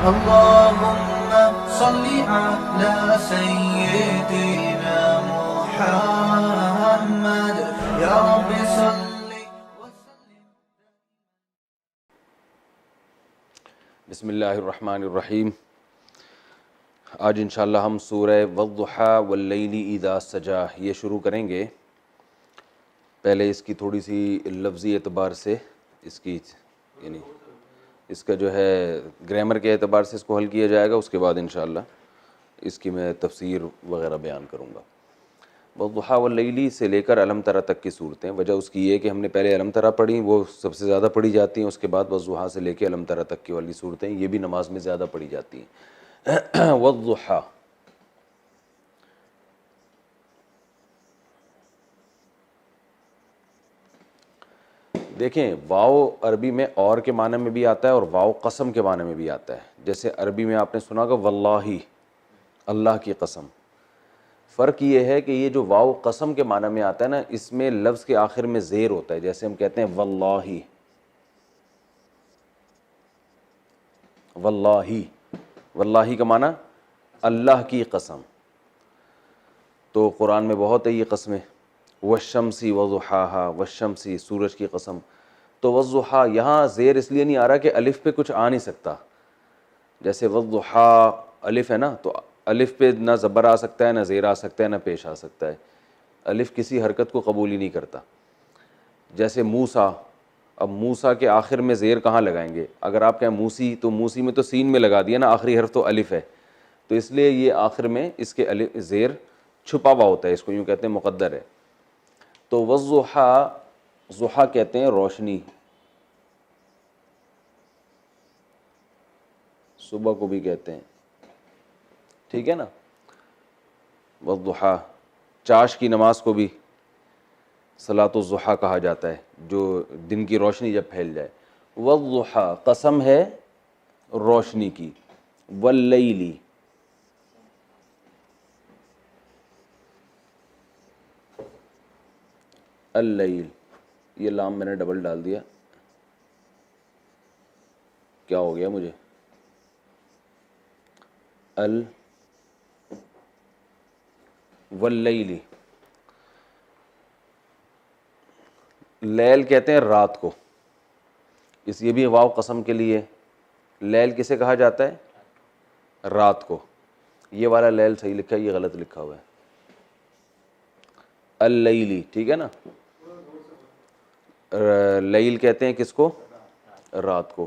اللهم صل على سيدنا محمد يا رب صل وسلم. بسم اللہ الرحمن الرحیم. آج انشاءاللہ ہم سورہ والضحیٰ واللیل اذا سجا یہ شروع کریں گے. پہلے اس کی تھوڑی سی لفظی اعتبار سے اس کی یعنی اس کا جو ہے گرامر کے اعتبار سے اس کو حل کیا جائے گا. اس کے بعد انشاءاللہ اس کی میں تفسیر وغیرہ بیان کروں گا. والضحیٰ واللیل سے لے کر الم تری تک کی صورتیں. وجہ اس کی یہ کہ ہم نے پہلے الم تری پڑھی، وہ سب سے زیادہ پڑھی جاتی ہیں. اس کے بعد والضحیٰ سے لے کے الم تری تک کی والی صورتیں یہ بھی نماز میں زیادہ پڑھی جاتی ہیں. والضحیٰ دیکھیں، واو عربی میں اور کے معنی میں بھی آتا ہے اور واو قسم کے معنی میں بھی آتا ہے. جیسے عربی میں آپ نے سنا ہوگا واللہ، اللہ کی قسم. فرق یہ ہے کہ یہ جو واو قسم کے معنی میں آتا ہے نا، اس میں لفظ کے آخر میں زیر ہوتا ہے. جیسے ہم کہتے ہیں واللہ، واللہ، واللہ کا معنی اللہ کی قسم. تو قرآن میں بہت ہے یہ قسمیں. والشمسی وضحاہا، والشمسی سورج کی قسم. تو والضحیٰ یہاں زیر اس لیے نہیں آ رہا کہ الف پہ کچھ آ نہیں سکتا. جیسے والضحیٰ الف ہے نا، تو الف پہ نہ زبر آ سکتا ہے، نہ زیر آ سکتا ہے، نہ پیش آ سکتا ہے. الف کسی حرکت کو قبول ہی نہیں کرتا. جیسے موسیٰ، اب موسیٰ کے آخر میں زیر کہاں لگائیں گے؟ اگر آپ کہیں موسی، تو موسی میں تو سین میں لگا دیا نا، آخری حرف تو الف ہے. تو اس لیے یہ آخر میں اس کے زیر چھپا ہوا ہوتا ہے، اس کو یوں کہتے ہیں مقدر ہے. تو والضحیٰ، ضحیٰ کہتے ہیں روشنی، صبح کو بھی کہتے ہیں، ٹھیک ہے نا. والضحیٰ چاش کی نماز کو بھی صلاۃ الضحیٰ کہا جاتا ہے، جو دن کی روشنی جب پھیل جائے. والضحیٰ قسم ہے روشنی کی. واللیل، اللیل، یہ لام میں نے ڈبل ڈال دیا، کیا ہو گیا مجھے؟ واللیل، لیل کہتے ہیں رات کو. اس یہ بھی واو قسم کے لیے. لیل کسے کہا جاتا ہے؟ رات کو. یہ والا لیل صحیح لکھا ہے، یہ غلط لکھا ہوا ہے. اللیلی، ٹھیک ہے نا. لیل کہتے ہیں کس کو؟ رات کو.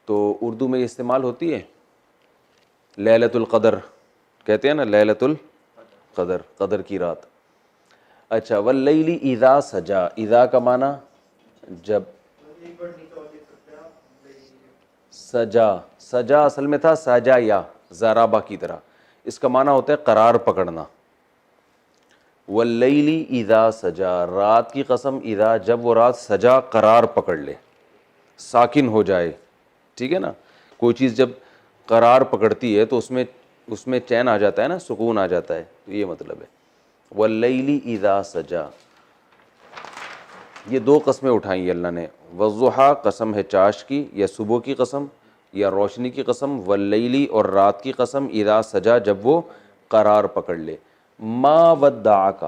تو اردو میں یہ استعمال ہوتی ہے. لیلۃ القدر کہتے ہیں نا، لیلۃ القدر، قدر کی رات. اچھا، واللیل اذا سجا، اذا کا معنی جب. سجا، سجا اصل میں تھا سجا یا ضربہ کی طرح. اس کا معنی ہوتا ہے قرار پکڑنا. واللیل اذا سجا، رات کی قسم. اذا جب وہ رات سجا قرار پکڑ لے، ساکن ہو جائے، ٹھیک ہے نا. کوئی چیز جب قرار پکڑتی ہے تو اس میں چین آ جاتا ہے نا، سکون آ جاتا ہے. تو یہ مطلب ہے واللیل اذا سجا. یہ دو قسمیں اٹھائیں اللہ نے. والضحیٰ قسم ہے چاش کی یا صبح کی قسم یا روشنی کی قسم. واللیل اور رات کی قسم. اذا سجا جب وہ قرار پکڑ لے. ما ودعک،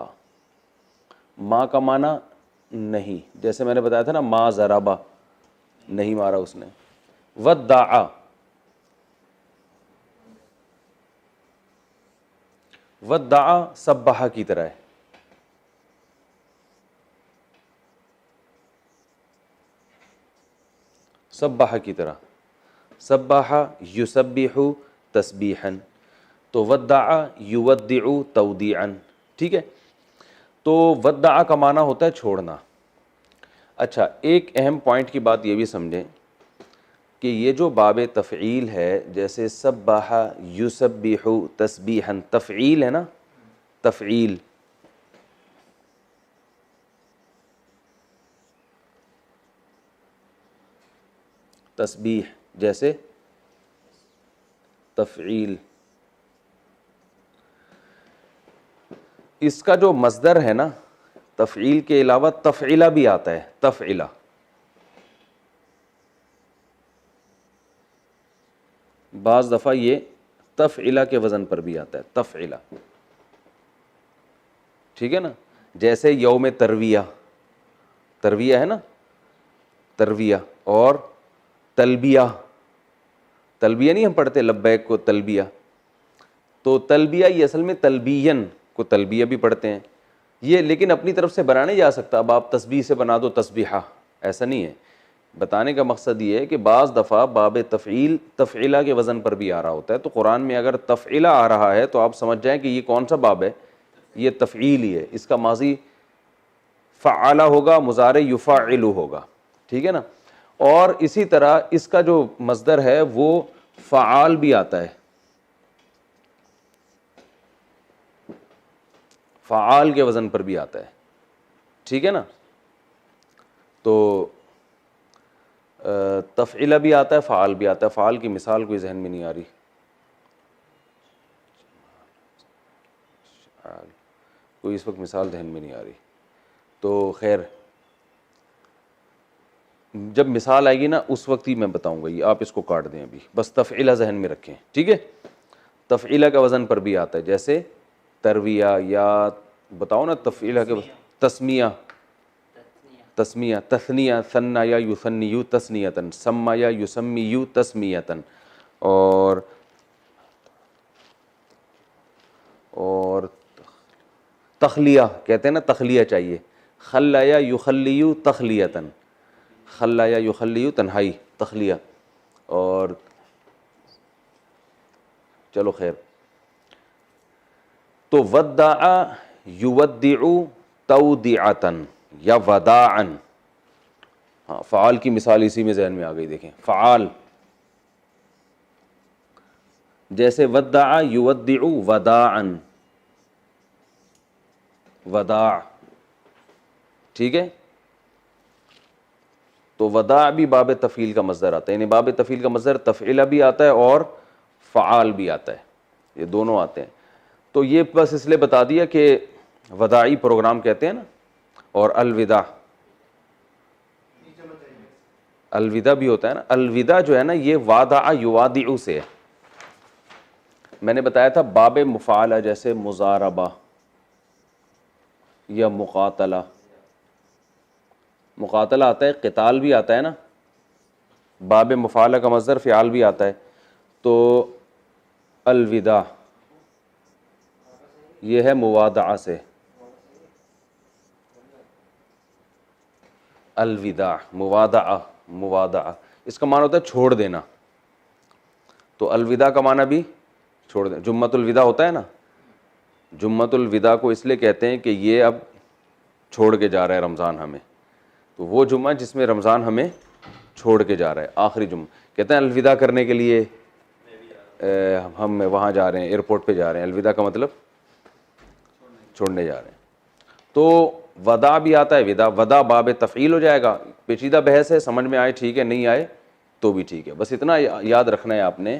ما کا معنی نہیں. جیسے میں نے بتایا تھا نا، ما ضربہ، نہیں مارا اس نے. ودع، ودع سبح کی طرح ہے. سبح کی طرح. سبح یسبح تسبیحا، تو ودع یودع تودیعا، ٹھیک ہے. تو ودع کا معنی ہوتا ہے چھوڑنا. اچھا، ایک اہم پوائنٹ کی بات یہ بھی سمجھیں کہ یہ جو باب تفعیل ہے، جیسے سبح یسبح تسبیحا، تفعیل ہے نا، تفعیل. تسبیح جیسے تفعیل. اس کا جو مصدر ہے نا، تفعیل کے علاوہ تفعیلہ بھی آتا ہے. تفعیلہ، بعض دفعہ یہ تفعلہ کے وزن پر بھی آتا ہے، تفعلہ، ٹھیک ہے نا، جیسے یوم ترویہ، ترویہ ہے نا، ترویہ، اور تلبیہ، تلبیہ نہیں ہم پڑھتے لبیک کو تلبیہ، تو تلبیہ یہ اصل میں تلبین کو تلبیہ بھی پڑھتے ہیں یہ، لیکن اپنی طرف سے بنا نہیں جا سکتا، اب آپ تسبیح سے بنا دو تسبیحہ، ایسا نہیں ہے۔ بتانے کا مقصد یہ ہے کہ بعض دفعہ باب تفعیل تفعیلہ کے وزن پر بھی آ رہا ہوتا ہے، تو قرآن میں اگر تفعیلہ آ رہا ہے تو آپ سمجھ جائیں کہ یہ کون سا باب ہے، یہ تفعیل ہی ہے، اس کا ماضی فعلہ ہوگا، مضارع یفعل ہوگا، ٹھیک ہے نا۔ اور اسی طرح اس کا جو مصدر ہے وہ فعال بھی آتا ہے، فعال کے وزن پر بھی آتا ہے، ٹھیک ہے نا۔ تو تفعیلہ بھی آتا ہے، فعال بھی آتا ہے۔ فعال کی مثال کوئی ذہن میں نہیں آ رہی، کوئی اس وقت مثال ذہن میں نہیں آ رہی، تو خیر جب مثال آئے گی نا اس وقت ہی میں بتاؤں گا، یہ آپ اس کو کاٹ دیں ابھی، بس تفعیلہ ذہن میں رکھیں، ٹھیک ہے۔ تفعیلہ کا وزن پر بھی آتا ہے، جیسے ترویہ، یا بتاؤ نا تفعیلہ کے تسمیہ، تسمیہ، تثنیہ، ثنا یا یثنیو تثنیتن، سما یا یسمیو تسمیتن، اور تخلیہ کہتے ہیں نا، تخلیہ چاہیے، خلا یا یخلیو تخلیتن، خلا یا یخلیو تنہائی، تخلیہ، اور چلو خیر۔ تو ودع یودع تودعتن یا وداعن، ہاں فعال کی مثال اسی میں ذہن میں آ گئی، دیکھیں فعال، جیسے ودع یودع وداعن، وداع، ٹھیک ہے۔ تو وداع بھی باب تفعیل کا مصدر آتا ہے، یعنی باب تفعیل کا مصدر تفعیلہ بھی آتا ہے اور فعال بھی آتا ہے، یہ دونوں آتے ہیں۔ تو یہ بس اس لیے بتا دیا کہ وداعی پروگرام کہتے ہیں نا، اور الوداع، الوداع بھی ہوتا ہے نا، الوداع جو ہے نا یہ وادع یوادع سے ہے۔ میں نے بتایا تھا باب مفعلہ جیسے مضاربہ یا مقاتلہ، مقاتلہ آتا ہے، قتال بھی آتا ہے نا، باب مفعلہ کا مصدر فعال بھی آتا ہے، تو الوداع یہ ہے موادعہ سے، الوداع موادعہ، موادعہ اس کا معنی ہوتا ہے چھوڑ دینا، تو الوداع کا معنی بھی چھوڑ دینا۔ جمعۃ الوداع ہوتا ہے نا، جمعۃ الوداع کو اس لیے کہتے ہیں کہ یہ اب چھوڑ کے جا رہا ہے رمضان ہمیں، تو وہ جمعہ جس میں رمضان ہمیں چھوڑ کے جا رہا ہے، آخری جمعہ، کہتے ہیں الوداع کرنے کے لیے ہم وہاں جا رہے ہیں، ایئرپورٹ پہ جا رہے ہیں، الوداع کا مطلب چھوڑنے جا رہے ہیں۔ تو وداع بھی آتا ہے، ودا، ودا باب تفعیل ہو جائے گا، پیچیدہ بحث ہے، سمجھ میں آئے ٹھیک ہے، نہیں آئے تو بھی ٹھیک ہے، بس اتنا یاد رکھنا ہے آپ نے،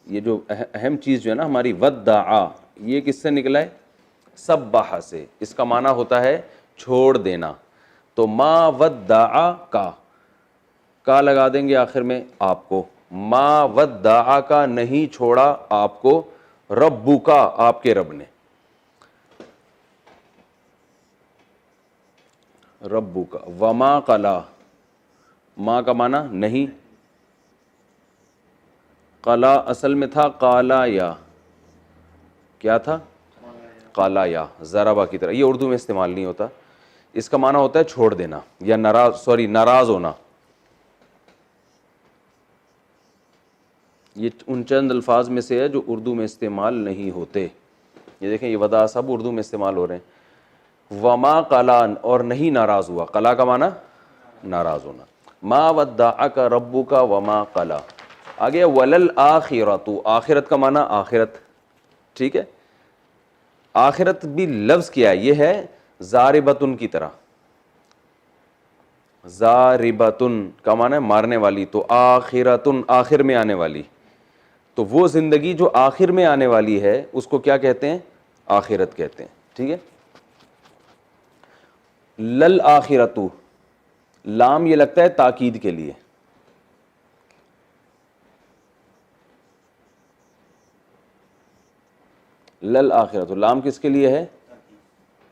یہ جو اہم چیز جو ہے نا ہماری ودع، یہ کس سے نکلا ہے؟ سبح سے، اس کا معنی ہوتا ہے چھوڑ دینا، تو ما ودع کا لگا دیں گے آخر میں آپ کو، ما ودع کا نہیں چھوڑا آپ کو، ربو کا آپ کے رب نے، ربو کا، وما قلا، ما کا معنی نہیں، قلا اصل میں تھا قالا یا، کیا تھا؟ قالا یا، ضربہ کی طرح، یہ اردو میں استعمال نہیں ہوتا، اس کا معنی ہوتا ہے چھوڑ دینا یا ناراض ہونا۔ یہ ان چند الفاظ میں سے ہے جو اردو میں استعمال نہیں ہوتے، یہ دیکھیں یہ ودا سب اردو میں استعمال ہو رہے ہیں۔ وما قلا، اور نہیں ناراض ہوا، قلا کا معنی ناراض ہونا، ما ودعک ربک وما قلا۔ آگے وللآخرۃ، آخرت کا معنی آخرت، ٹھیک ہے، آخرت بھی لفظ کیا ہے، یہ ہے ضاربتن کی طرح، ضاربتن کا معنی ہے مارنے والی، تو آخرتن آخر میں آنے والی، تو وہ زندگی جو آخر میں آنے والی ہے اس کو کیا کہتے ہیں؟ آخرت کہتے ہیں، ٹھیک ہے۔ للآخرۃ، لام یہ لگتا ہے تاکید کے لیے، لل آخرت، لام کس کے لیے ہے؟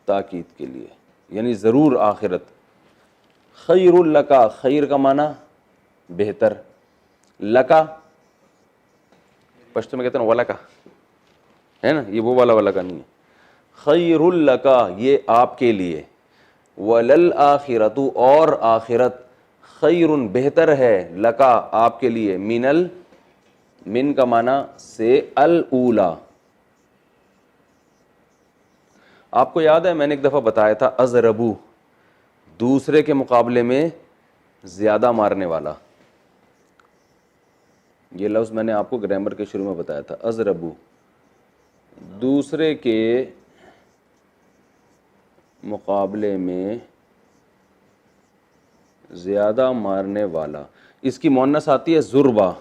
تاکید کے لیے، یعنی ضرور آخرت. خیر لکا، خیر کا معنی بہتر، لکا پشتو میں کہتے ہیں ولکا ہے نا، یہ وہ والا ولکا نہیں ہے. خیر لکا یہ آپ کے لیے، ولل آخرت اور آخرت، خیر بہتر ہے، لکا آپ کے لیے، من کا معنی سے الاولا. آپ کو یاد ہے میں نے ایک دفعہ بتایا تھا ازربو، دوسرے کے مقابلے میں زیادہ مارنے والا. یہ لفظ میں نے آپ کو گرامر کے شروع میں بتایا تھا. ازربو دوسرے کے مقابلے میں زیادہ مارنے والا. اس کی مؤنث آتی ہے زربا،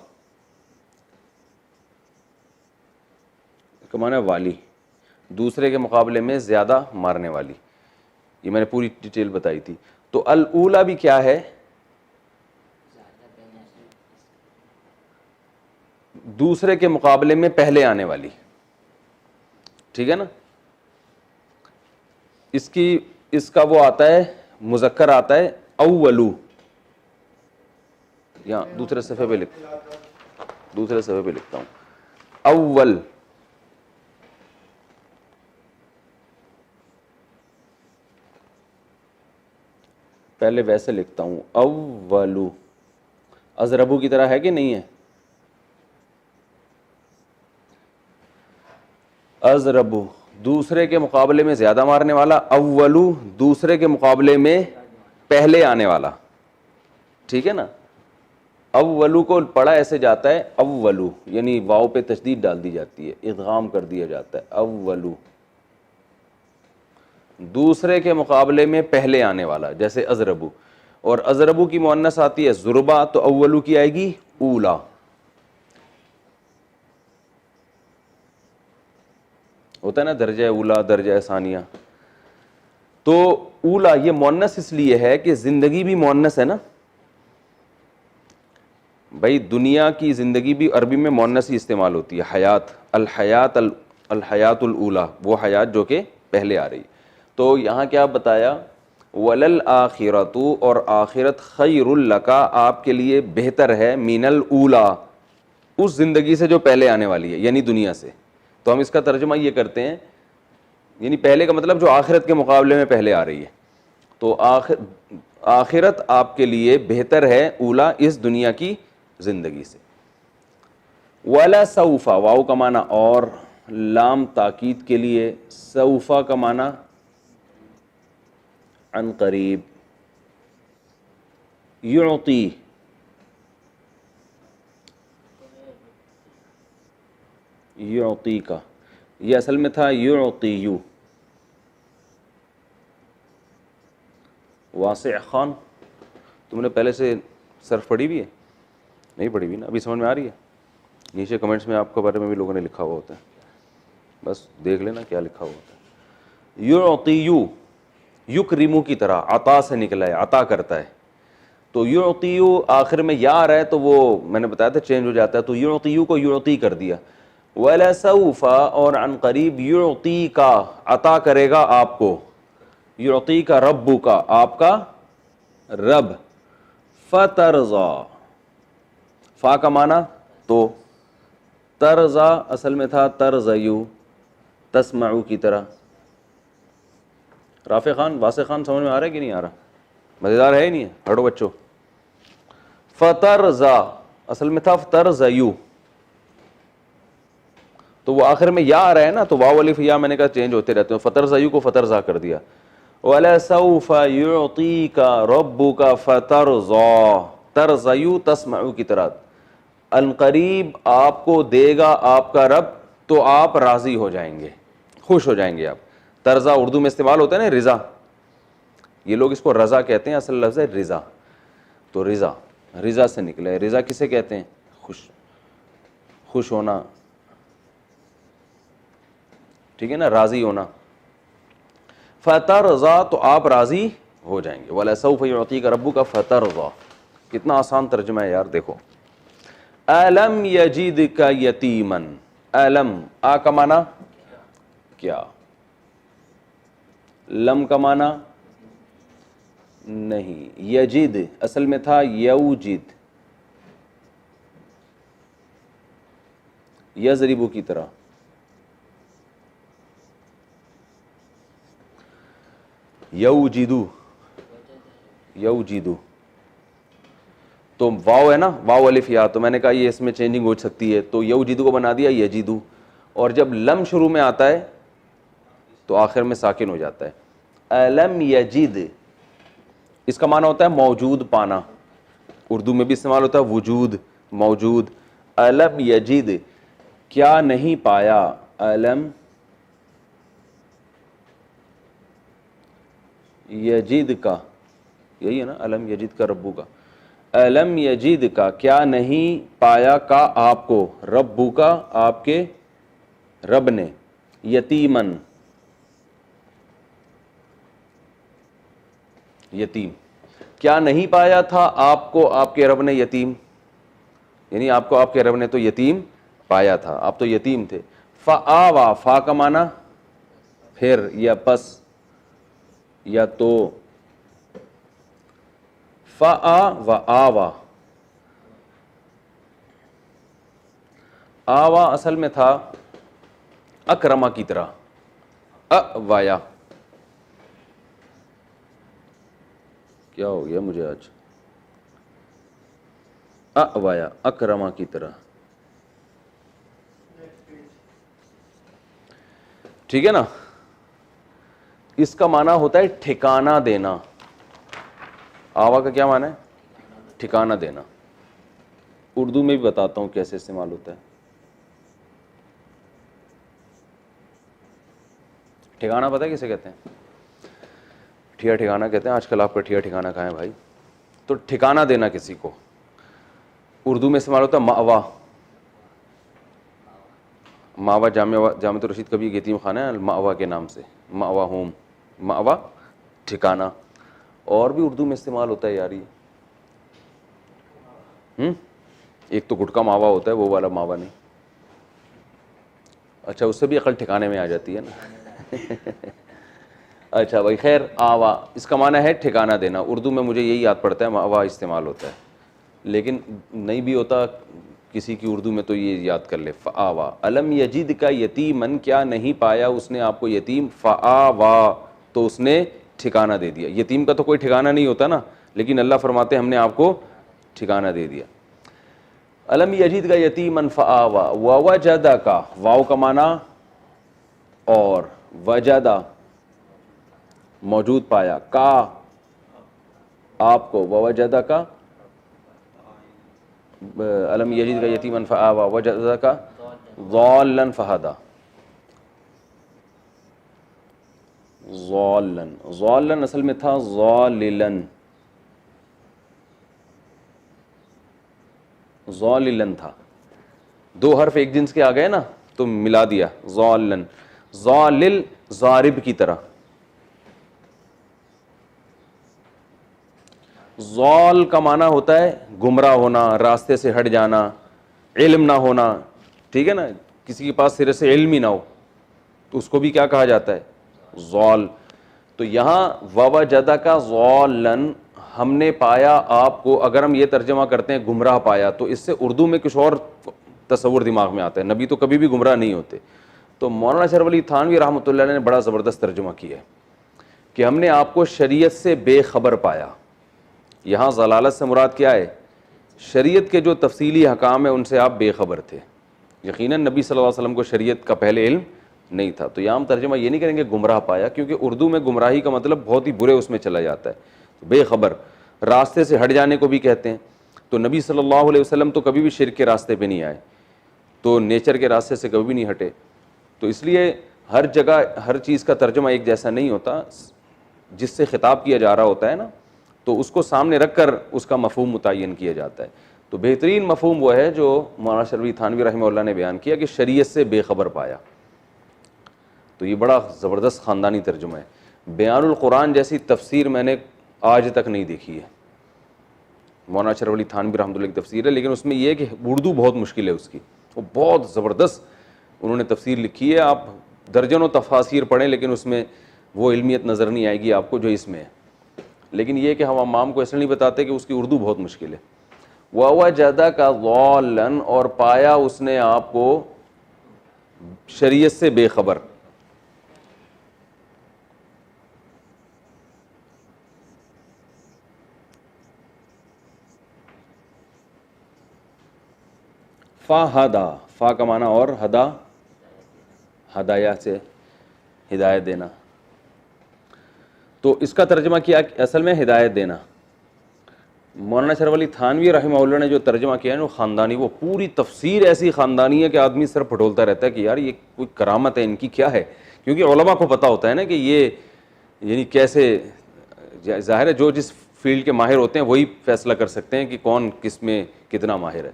کا معنی والی، دوسرے کے مقابلے میں زیادہ مارنے والی. یہ میں نے پوری ڈیٹیل بتائی تھی. تو الاولا بھی کیا ہے؟ دوسرے کے مقابلے میں پہلے آنے والی. ٹھیک ہے نا. اس کا وہ آتا ہے مذکر آتا ہے اولو. یہاں دوسرے صفحے پہ لکھتا ہوں اول. پہلے ویسے لکھتا ہوں اولو. ازربو کی طرح ہے کہ نہیں ہے؟ ازربو دوسرے کے مقابلے میں زیادہ مارنے والا، اولو دوسرے کے مقابلے میں پہلے آنے والا. ٹھیک ہے نا. اولو کو پڑھا ایسے جاتا ہے اولو، یعنی واو پہ تشدید ڈال دی جاتی ہے، ادغام کر دیا جاتا ہے. اولو دوسرے کے مقابلے میں پہلے آنے والا، جیسے ازربو. اور ازربو کی مؤنث آتی ہے زربا، تو اولو کی آئے گی اولا. ہوتا ہے نا درجہ اولا، درجہ ثانیہ. تو اولا یہ مؤنث اس لیے ہے کہ زندگی بھی مؤنث ہے نا بھائی. دنیا کی زندگی بھی عربی میں مؤنث ہی استعمال ہوتی ہے. حیات، الحیات الاولا، وہ حیات جو کہ پہلے آ رہی. تو یہاں کیا بتایا؟ ولل آخرت اور آخرت، خیر لکا آپ کے لیے بہتر ہے، من الاولا اس زندگی سے جو پہلے آنے والی ہے، یعنی دنیا سے. تو ہم اس کا ترجمہ یہ کرتے ہیں، یعنی پہلے کا مطلب جو آخرت کے مقابلے میں پہلے آ رہی ہے. تو آخرت آپ کے لیے بہتر ہے اولا اس دنیا کی زندگی سے. ولا سوفا، واو کا معنی اور، لام تاکید کے لیے، سوفا کا معنی عن قریب. یعطی یعطی کا، یہ اصل میں تھا یعطیو. واسع خان، تم نے پہلے سے صرف پڑھی بھی ہے؟ نہیں پڑھی بھی نا. ابھی سمجھ میں آ رہی ہے؟ نیچے کمنٹس میں آپ کے بارے میں بھی لوگوں نے لکھا ہوا ہوتا ہے، بس دیکھ لینا کیا لکھا ہوا ہوتا ہے. یعطیو یکرمو کی طرح، عطا سے نکلا ہے، عطا کرتا ہے. تو یعطیو آخر میں یا آ رہا ہے تو وہ میں نے بتایا تھا چینج ہو جاتا ہے. تو یعطیو کو یعطی کر دیا. وَلَسَوْفَ اور عن قریب، یعطی کا عطا کرے گا آپ کو، یعطی کا ربو کا آپ کا رب. فترضا، فا کا معنی تو، ترضا اصل میں تھا ترضیو، تسمعو کی طرح. رافع خان، واسع خان سمجھ میں آ رہا ہے کہ نہیں آ رہا؟ مزیدار ہے ہی نہیں ہے، ہٹو بچوں. فترضا اصل میں تھا ترضیو، تو وہ آخر میں یا آ رہا ہے نا، تو واو الف یا میں نے کہا چینج ہوتے رہتے ہیں. فترضیو کو فترضا کر دیا. وَلَسَوْفَ يُعْطِيكَ رَبُّكَ فَتَرْضَىٰ، ترضیو تسمعو کی طرح، عنقریب آپ کو دے گا آپ کا رب تو آپ راضی ہو جائیں گے، خوش ہو جائیں گے آپ. ترضا اردو میں استعمال ہوتا ہے نا رضا، یہ لوگ اس کو رضا کہتے ہیں، اصل لفظ ہے رضا. تو رضا سے نکلا ہے. رضا کسے کہتے ہیں؟ خوش ہونا، ٹھیک ہے نا، راضی ہونا. فترضا تو آپ راضی ہو جائیں گے. وَلَسَوْفَ يُعْطِيكَ رَبُّكَ فَتَرْضَىٰ، کتنا آسان ترجمہ ہے یار. دیکھو أَلَمْ يَجِدْكَ يَتِيمًا، علم آ کا معنی کیا. لم کا معنی نہیں. یجد اصل میں تھا یوجد، یضربو کی طرح. یوجدو، یوجدو تو واو ہے نا، واو الف یا، تو میں نے کہا یہ اس میں چینجنگ ہو سکتی ہے، تو یوجدو کو بنا دیا یجدو. اور جب لم شروع میں آتا ہے تو آخر میں ساکن ہو جاتا ہے. الم یجد اس کا معنی ہوتا ہے موجود پانا، اردو میں بھی استعمال ہوتا ہے وجود، موجود. الم یجد کیا نہیں پایا، الم یجد کا، یہی ہے نا الم یجد کا ربو کا. الم یجد کا کیا نہیں پایا کا آپ کو، ربو کا آپ کے رب نے، یتیمن یتیم. کیا نہیں پایا تھا آپ کو آپ کے رب نے یتیم، یعنی آپ کو آپ کے رب نے تو یتیم پایا تھا، آپ تو یتیم تھے. فآوا، فا کا معنی پھر یا پس یا تو. فآ و آوا، آوا اصل میں تھا اکرما کی طرح، وایا. کیا ہو گیا مجھے آج، وایا اکرما کی طرح. ٹھیک ہے نا. اس کا معنی ہوتا ہے ٹھکانہ دینا. آوا کا کیا معنی ہے، ٹھکانہ دینا. اردو میں بھی بتاتا ہوں کیسے استعمال ہوتا ہے. ٹھکانہ پتہ ہے کسے کہتے ہیں، ٹھیا ٹھکانہ کہتے ہیں. آج کل آپ کا ٹھیا ٹھکانہ کہاں ہے بھائی. تو ٹھکانہ دینا کسی کو اردو میں استعمال ہوتا ہے مأوا. ماوا جامع رشید کا بھی ایک یتیم خانہ ہے المأوا کے نام سے، مأوا ہوم، مأوا ٹھکانہ. اور بھی اردو میں استعمال ہوتا ہے یار یہ. ایک تو گٹکا ماوا ہوتا ہے، وہ والا ماوا نہیں. اچھا اس سے بھی عقل ٹھکانے میں آ جاتی ہے نا. اچھا بھائی خیر. آوا اس کا معنی ہے ٹھکانہ دینا. اردو میں مجھے یہی یاد پڑتا ہے مأوا استعمال ہوتا ہے، لیکن نہیں بھی ہوتا کسی کی اردو میں تو یہ یاد کر لے. فآوا، الم یجد کا یتیمن کیا نہیں پایا اس نے آپ کو یتیم، فآوا تو اس نے ٹھکانہ دے دیا. یتیم کا تو کوئی ٹھکانہ نہیں ہوتا نا، لیکن اللہ فرماتے ہیں ہم نے آپ کو ٹھکانہ دے دیا. الم یجد کا یتیمن فآوا، ووجد کا، واو کا معنی اور، وجدہ موجود پایا، کا آپ کو، ووجدہ کا الم یجد کا یتیمن فآوا وجدہ کا ضالا فہدی. ضالن، ضالن اصل میں تھا ضاللن، ضاللن تھا. دو حرف ایک جنس کے آ گئے نا تو ملا دیا ضالن. ضالل ضارب کی طرح. ضال کا معنی ہوتا ہے گمراہ ہونا، راستے سے ہٹ جانا، علم نہ ہونا. ٹھیک ہے نا، کسی کے پاس سرے سے علم ہی نہ ہو تو اس کو بھی کیا کہا جاتا ہے، ضال. تو یہاں ووجدہ کا ضالن، ہم نے پایا آپ کو، اگر ہم یہ ترجمہ کرتے ہیں گمراہ پایا تو اس سے اردو میں کچھ اور تصور دماغ میں آتا ہے. نبی تو کبھی بھی گمراہ نہیں ہوتے. تو مولانا اشرف علی تھانوی رحمۃ اللہ علیہ نے بڑا زبردست ترجمہ کیا ہے کہ ہم نے آپ کو شریعت سے بے خبر پایا. یہاں ضلالت سے مراد کیا ہے، شریعت کے جو تفصیلی احکام ہیں ان سے آپ بے خبر تھے. یقیناً نبی صلی اللہ علیہ وسلم کو شریعت کا پہلے علم نہیں تھا. تو یہاں ہم ترجمہ یہ نہیں کریں گے گمراہ پایا، کیونکہ اردو میں گمراہی کا مطلب بہت ہی برے اس میں چلا جاتا ہے. بے خبر، راستے سے ہٹ جانے کو بھی کہتے ہیں. تو نبی صلی اللہ علیہ وسلم تو کبھی بھی شرک کے راستے پہ نہیں آئے، تو نیچر کے راستے سے کبھی بھی نہیں ہٹے. تو اس لیے ہر جگہ ہر چیز کا ترجمہ ایک جیسا نہیں ہوتا. جس سے خطاب کیا جا رہا ہوتا ہے نا تو اس کو سامنے رکھ کر اس کا مفہوم متعین کیا جاتا ہے. تو بہترین مفہوم وہ ہے جو مولانا شرف علی تھانوی رحمہ اللہ نے بیان کیا کہ شریعت سے بے خبر پایا. تو یہ بڑا زبردست خاندانی ترجمہ ہے. بیان القرآن جیسی تفسیر میں نے آج تک نہیں دیکھی ہے. مولانا اشرف علی تھانوی رحمۃ اللہ کی تفسیر ہے، لیکن اس میں یہ کہ اردو بہت مشکل ہے اس کی، وہ بہت زبردست انہوں نے تفسیر لکھی ہے. آپ درجنوں تفاسیر پڑھیں لیکن اس میں وہ علمیت نظر نہیں آئے گی آپ کو جو اس میں ہے. لیکن یہ کہ ہم عوام کو ایسے نہیں بتاتے کہ اس کی اردو بہت مشکل ہے. وَوَجَدَكَ ضَالًّا اور پایا اس نے آپ کو شریعت سے بے خبر. فَهَدَى فا کا معنی اور ہدا ہدایہ سے ہدایت دینا. تو اس کا ترجمہ کیا اصل میں ہدایت دینا. مولانا اشرف علی تھانوی رحمہ اللہ نے جو ترجمہ کیا ہے وہ خاندانی, وہ پوری تفسیر ایسی خاندانی ہے کہ آدمی سر پھٹولتا رہتا ہے کہ یار یہ کوئی کرامت ہے ان کی کیا ہے, کیونکہ علماء کو پتہ ہوتا ہے نا کہ یہ یعنی کیسے, ظاہر ہے جو جس فیلڈ کے ماہر ہوتے ہیں وہی فیصلہ کر سکتے ہیں کہ کون کس میں کتنا ماہر ہے.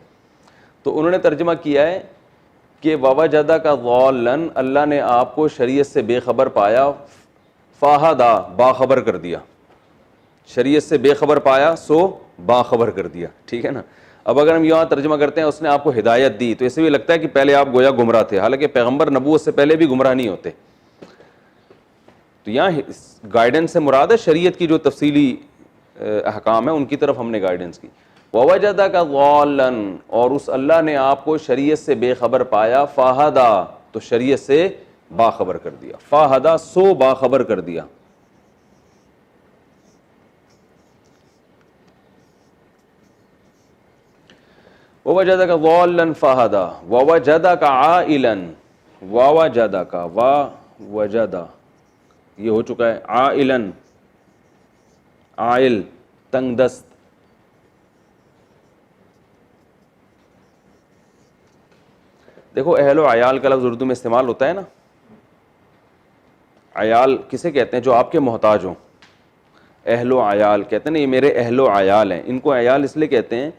تو انہوں نے ترجمہ کیا ہے کہ وَوَجَدَكَ ضَالًّا اللہ نے آپ کو شریعت سے بے خبر پایا, فَهَدَى باخبر کر دیا. شریعت سے بے خبر پایا سو باخبر کر دیا. ٹھیک ہے نا. اب اگر ہم یہاں ترجمہ کرتے ہیں اس نے آپ کو ہدایت دی, تو اسے بھی لگتا ہے کہ پہلے آپ گویا گمراہ تھے, حالانکہ پیغمبر نبوت سے پہلے بھی گمراہ نہیں ہوتے. تو یہاں گائیڈنس سے مراد ہے شریعت کی جو تفصیلی احکام ہیں ان کی طرف ہم نے گائیڈنس کی. وَوَجَدَكَ ضَالًّا اور اس اللہ نے آپ کو شریعت سے بے خبر پایا, فَهَدَى تو شریعت سے باخبر کر دیا. فَهَدَى سو باخبر کر دیا. وَوَجَدَكَ ضَالًّا فَهَدَى وَوَجَدَكَ عَائِلًا وَوَجَدَكَ وَوَجَدَ یہ ہو چکا ہے. عائلاً عائل تنگ دست. دیکھو اہل و عیال کا لفظ اردو میں استعمال ہوتا ہے نا. عیال کسے کہتے ہیں؟ جو آپ کے محتاج ہوں. اہل و عیال کہتے ہیں نا, یہ میرے اہل و عیال ہیں. ان کو عیال اس لیے کہتے ہیں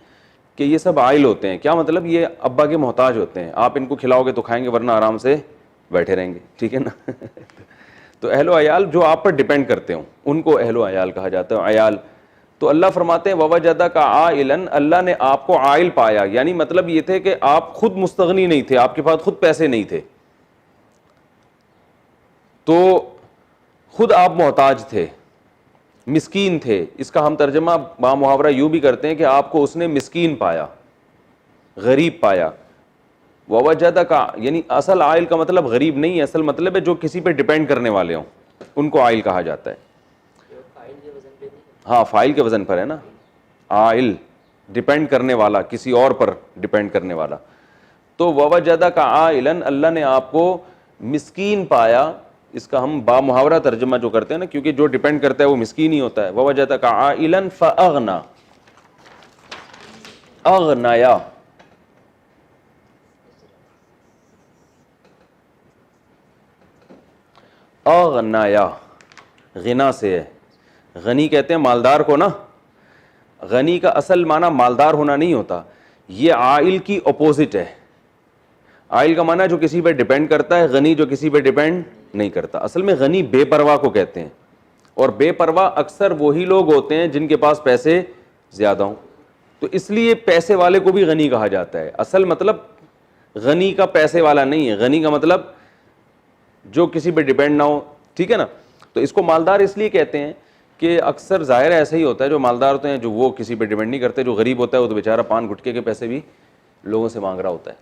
کہ یہ سب عائل ہوتے ہیں. کیا مطلب؟ یہ ابا کے محتاج ہوتے ہیں. آپ ان کو کھلاؤ گے تو کھائیں گے, ورنہ آرام سے بیٹھے رہیں گے. ٹھیک ہے نا. تو اہل و عیال جو آپ پر ڈیپینڈ کرتے ہوں ان کو اہل و عیال کہا جاتا ہے. عیال تو اللہ فرماتے ہیں وَوَجَدَكَ عَائِلًا اللہ نے آپ کو عائل پایا, یعنی مطلب یہ تھے کہ آپ خود مستغنی نہیں تھے, آپ کے پاس خود پیسے نہیں تھے, تو خود آپ محتاج تھے, مسکین تھے. اس کا ہم ترجمہ با محاورہ یوں بھی کرتے ہیں کہ آپ کو اس نے مسکین پایا, غریب پایا. وَوَجَدَكَ یعنی اصل عائل کا مطلب غریب نہیں ہے, اصل مطلب ہے جو کسی پہ ڈیپینڈ کرنے والے ہوں ان کو عائل کہا جاتا ہے. ہاں فائل کے وزن پر ہے نا. عائل ڈیپینڈ کرنے والا, کسی اور پر ڈیپینڈ کرنے والا. تو وَوَجَدَكَ عَائِلًا اللہ نے آپ کو مسکین پایا. اس کا ہم با محاورہ ترجمہ جو کرتے ہیں نا, کیونکہ جو ڈیپینڈ کرتا ہے وہ مسکین ہی ہوتا ہے. وَوَجَدَكَ عَائِلًا فَأَغْنَى اغنایا. اغنایا غنا سے ہے. غنی کہتے ہیں مالدار کو نا. غنی کا اصل معنی مالدار ہونا نہیں ہوتا, یہ عائل کی اپوزٹ ہے. عائل کا معنی جو کسی پہ ڈیپینڈ کرتا ہے, غنی جو کسی پہ ڈیپینڈ نہیں کرتا. اصل میں غنی بے پرواہ کو کہتے ہیں, اور بے پرواہ اکثر وہی لوگ ہوتے ہیں جن کے پاس پیسے زیادہ ہوں. تو اس لیے پیسے والے کو بھی غنی کہا جاتا ہے. اصل مطلب غنی کا پیسے والا نہیں ہے, غنی کا مطلب جو کسی پہ ڈیپینڈ نہ ہو. ٹھیک ہے نا. تو اس کو مالدار اس لیے کہتے ہیں کہ اکثر ظاہر ایسا ہی ہوتا ہے, جو مالدار ہوتے ہیں جو وہ کسی پہ ڈیپینڈ نہیں کرتے. جو غریب ہوتا ہے وہ تو بیچارہ پان گٹکے کے پیسے بھی لوگوں سے مانگ رہا ہوتا ہے.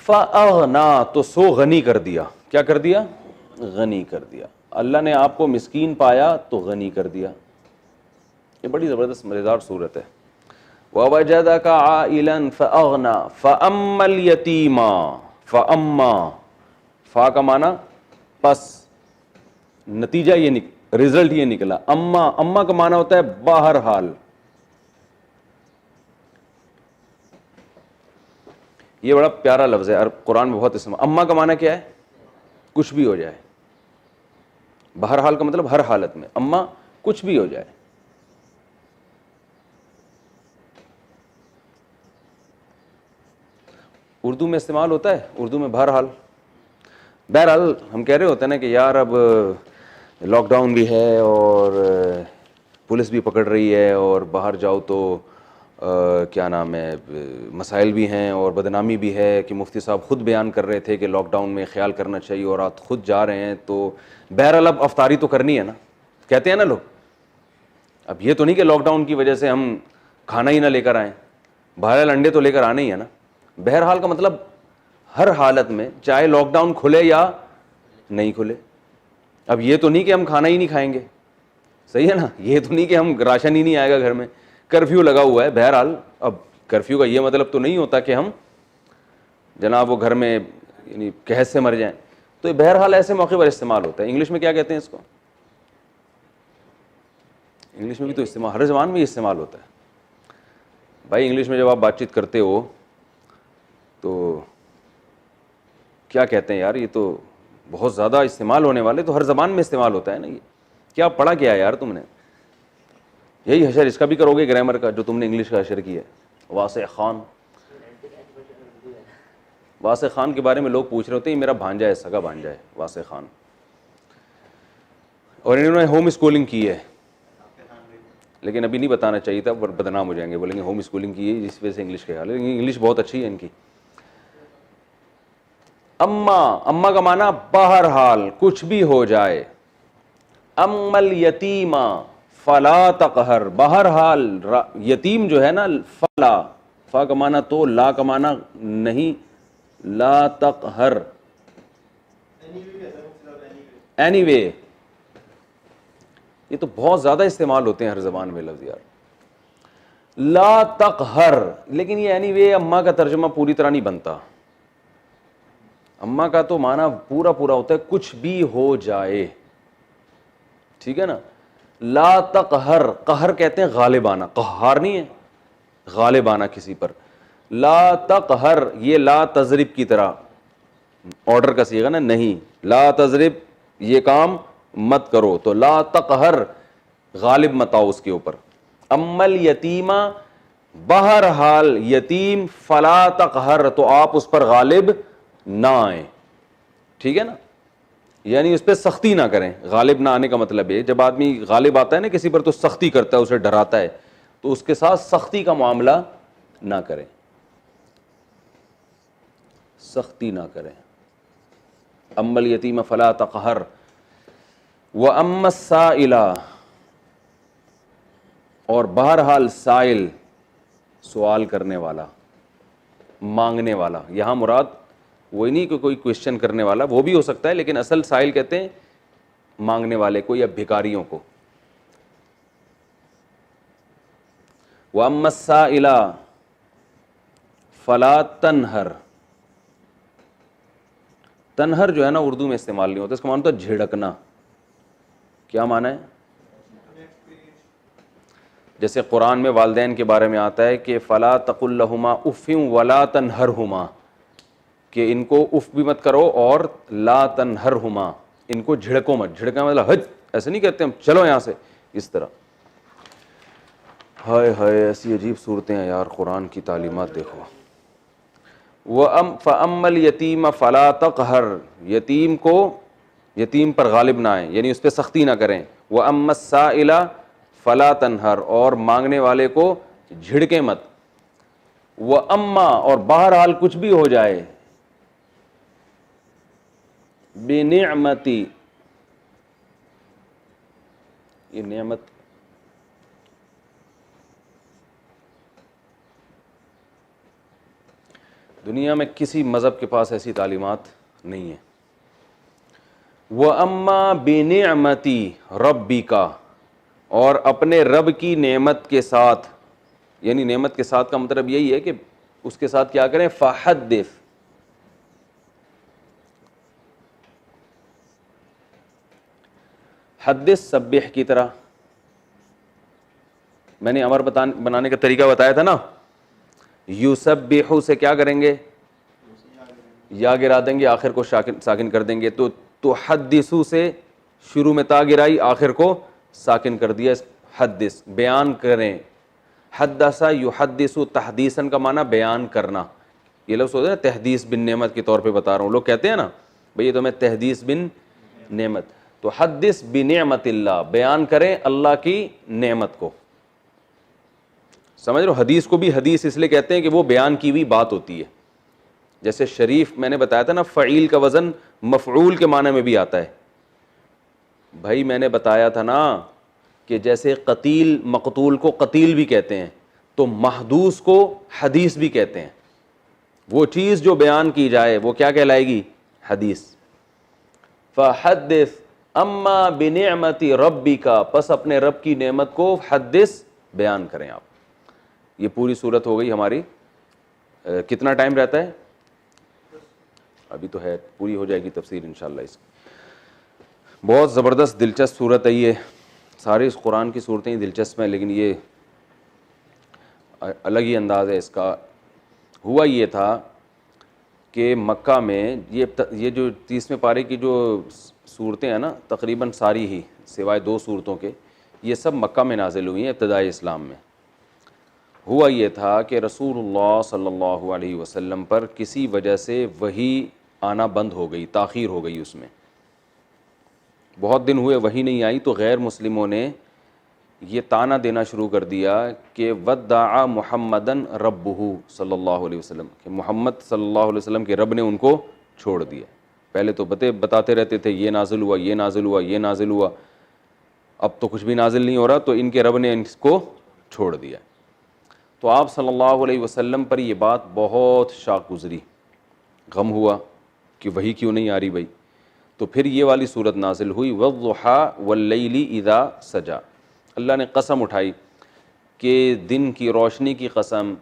فَأَغْنَا تو سو غنی کر دیا. کیا کر دیا؟ غنی کر دیا. اللہ نے آپ کو مسکین پایا تو غنی کر دیا. یہ بڑی زبردست مزیدار صورت ہے. وَوَجَدَكَ عَائِلًا فَأَغْنَا فَأَمَّا الْيَتِيمَ فَأَمَّا فا کا معنی پس, نتیجہ یہ رزلٹ یہ نکلا. اما اما کا معنی ہوتا ہے بہرحال. یہ بڑا پیارا لفظ ہے, قرآن میں بہت استعمال. اما کا معنی کیا ہے؟ کچھ بھی ہو جائے. بہرحال کا مطلب ہر حالت میں. اما کچھ بھی ہو جائے. اردو میں استعمال ہوتا ہے, اردو میں بہرحال. بہرحال ہم کہہ رہے ہوتے ہیں نا کہ یار اب لاک ڈاؤن بھی ہے اور پولیس بھی پکڑ رہی ہے اور باہر جاؤ تو کیا نام ہے مسائل بھی ہیں اور بدنامی بھی ہے کہ مفتی صاحب خود بیان کر رہے تھے کہ لاک ڈاؤن میں خیال کرنا چاہیے اور آپ خود جا رہے ہیں، تو بہرحال اب افطاری تو کرنی ہے نا، کہتے ہیں نا لوگ. اب یہ تو نہیں کہ لاک ڈاؤن کی وجہ سے ہم کھانا ہی نہ لے کر آئیں، بہرحال انڈے تو لے کر آنے ہی ہے نا. بہرحال کا مطلب ہر حالت میں چاہے لاک ڈاؤن کھلے یا نہیں کھلے. اب یہ تو نہیں کہ ہم کھانا ہی نہیں کھائیں گے، صحیح ہے نا، یہ تو نہیں کہ ہم راشن ہی نہیں آئے گا گھر میں. کرفیو لگا ہوا ہے. بہرحال اب کرفیو کا یہ مطلب تو نہیں ہوتا کہ ہم جناب وہ گھر میں یعنی قحط سے مر جائیں. تو بہرحال ایسے موقع پر استعمال ہوتا ہے. انگلش میں کیا کہتے ہیں اس کو؟ انگلش میں بھی تو استعمال، ہر زبان میں استعمال ہوتا ہے بھائی. انگلش میں جب آپ بات چیت کرتے ہو تو کیا کہتے ہیں یار، یہ تو بہت زیادہ استعمال ہونے والے، تو ہر زبان میں استعمال ہوتا ہے نا. یہ کیا پڑھا کیا ہے یار تم نے؟ یہی حشر اس کا بھی کرو گے گرامر کا جو تم نے انگلش کا حشر کیا ہے. واسع خان، واسع خان کے بارے میں لوگ پوچھ رہے ہوتے ہیں، میرا بھانجا ہے، سگا بھانجا ہے واسع خان، اور انہوں نے ہوم اسکولنگ کی ہے. لیکن ابھی نہیں بتانا چاہیے تھا، بدنام ہو جائیں گے، بولیں گے ہوم اسکولنگ کی ہے جس وجہ سے انگلش کا حال ہے. انگلش بہت اچھی ہے ان کی. اما، اما کا معنی بہرحال کچھ بھی ہو جائے. اما الیتیما فلا تقہر، بہرحال یتیم جو ہے نا، فلا، فا کا معنی تو، لا کا معنی نہیں، لا تقہر، اینی وے. یہ تو بہت زیادہ استعمال ہوتے ہیں ہر زبان میں لفظ یار، لا تقہر. لیکن یہ اینی وے اما کا ترجمہ پوری طرح نہیں بنتا. اما کا تو معنی پورا پورا ہوتا ہے کچھ بھی ہو جائے، ٹھیک ہے نا. لا تقہر، قہر کہتے ہیں غالبانہ، قہار نہیں ہے، غالبانہ کسی پر. لا تقہر، یہ لا تضرب کی طرح آرڈر کا صیغہ نا، نہیں، لا تضرب یہ کام مت کرو، تو لا تقہر غالب مت آؤ اس کے اوپر. اما الیتیما، بہرحال یتیم، فلا تقہر تو آپ اس پر غالب نہ آئیں، ٹھیک ہے نا. یعنی اس پہ سختی نہ کریں. غالب نہ آنے کا مطلب ہے جب آدمی غالب آتا ہے نا کسی پر تو سختی کرتا ہے، اسے ڈراتا ہے، تو اس کے ساتھ سختی کا معاملہ نہ کریں، سختی نہ کریں. اما الیتیم فلا تقہر واما السائل، اور بہرحال سائل سوال کرنے والا، مانگنے والا. یہاں مراد وہی نہیں کہ کوئی کوشچن کرنے والا، وہ بھی ہو سکتا ہے، لیکن اصل سائل کہتے ہیں مانگنے والے کو یا بھکاریوں کو. وَأَمَّا السَّائِلَ فَلَا تَنْهَرْ، تنہر جو ہے نا اردو میں استعمال نہیں ہوتا، اس کا معنی ہوتا ہے جھڑکنا. کیا معنی ہے؟ جیسے قرآن میں والدین کے بارے میں آتا ہے کہ فَلَا تَقُلْ لَهُمَا اُفٍّ وَلَا تَنْهَرْهُمَا، کہ ان کو اف بھی مت کرو اور لا تنہرہما، ان کو جھڑکو مت. جھڑکا مطلب حج، ایسے نہیں کہتے ہم چلو یہاں سے، اس طرح. ہائے ہائے ایسی عجیب صورتیں ہیں یار، قرآن کی تعلیمات دیکھو. فَأَمَّا الْيَتِيمَ فَلَا تَقْهَرْ، یتیم کو، یتیم پر غالب نہ آئیں یعنی اس پہ سختی نہ کریں. وَأَمَّا السَّائِلَ فَلَا تَنْهَرْ، اور مانگنے والے کو جھڑکیں مت. وَأَمَّا، اور بہرحال کچھ بھی ہو جائے، بِنِعْمَتِ، یہ نعمت دنیا میں کسی مذہب کے پاس ایسی تعلیمات نہیں ہیں. وَأَمَّا بِنِعْمَتِ رَبِّكَ، اور اپنے رب کی نعمت کے ساتھ، یعنی نعمت کے ساتھ کا مطلب یہی ہے کہ اس کے ساتھ کیا کریں، فَحَدِّثْ، حدث سبح کی طرح. میں نے امر بنانے کا طریقہ بتایا تھا نا. یسبحو سے کیا کریں گے، یا گرا دیں گے، آخر کو ساکن کر دیں گے. تو تحدثو سے شروع میں تا گرائی، آخر کو ساکن کر دیا. حدث بیان کریں. حدث یحدث، تحدیثاً کا معنی بیان کرنا. یہ لفظ ہوتا ہے نا تحدیث بن نعمت کے طور پہ بتا رہا ہوں، لوگ کہتے ہیں نا بھئی یہ تو میں تحدیث بن نعمت. تو حدث بنعمت اللہ، بیان کریں اللہ کی نعمت کو. سمجھ رہے ہو؟ حدیث کو بھی حدیث اس لیے کہتے ہیں کہ وہ بیان کی ہوئی بات ہوتی ہے. جیسے شریف میں نے بتایا تھا نا، فعیل کا وزن مفعول کے معنی میں بھی آتا ہے. بھائی میں نے بتایا تھا نا کہ جیسے قتیل مقتول کو قتیل بھی کہتے ہیں، تو محدوث کو حدیث بھی کہتے ہیں. وہ چیز جو بیان کی جائے وہ کیا کہلائے گی؟ حدیث. فحدث اما بنعمت ربک، پس اپنے رب کی نعمت کو حدث بیان کریں آپ. یہ پوری صورت ہو گئی ہماری. کتنا ٹائم رہتا ہے؟ ابھی تو ہے، پوری ہو جائے گی تفسیر انشاءاللہ اس کی. بہت زبردست دلچسپ صورت ہے یہ. سارے اس قرآن کی صورتیں ہی دلچسپ ہیں، لیکن یہ الگ ہی انداز ہے اس کا. ہوا یہ تھا کہ مکہ میں یہ جو 30ویں پارے کی جو صورتیں ہیں نا، تقریباً ساری ہی سوائے 2 صورتوں کے، یہ سب مکہ میں نازل ہوئی ہیں ابتدائی اسلام میں. ہوا یہ تھا کہ رسول اللہ صلی اللہ علیہ وسلم پر کسی وجہ سے وحی آنا بند ہو گئی، تاخیر ہو گئی. اس میں بہت دن ہوئے وحی نہیں آئی، تو غیر مسلموں نے یہ طعنہ دینا شروع کر دیا کہ ودع محمدن ربہ صلی اللہ علیہ وسلم، کہ محمد صلی اللہ علیہ وسلم کے رب نے ان کو چھوڑ دیا. پہلے تو بتاتے رہتے تھے یہ نازل ہوا، یہ نازل ہوا، یہ نازل ہوا، اب تو کچھ بھی نازل نہیں ہو رہا، تو ان کے رب نے ان کو چھوڑ دیا. تو آپ صلی اللہ علیہ وسلم پر یہ بات بہت شاق گزری، غم ہوا کہ وحی کیوں نہیں آ رہی بھائی. تو پھر یہ والی صورت نازل ہوئی، والضحیٰ واللیل اذا سجا. اللہ نے قسم اٹھائی کہ دن کی روشنی کی قسم،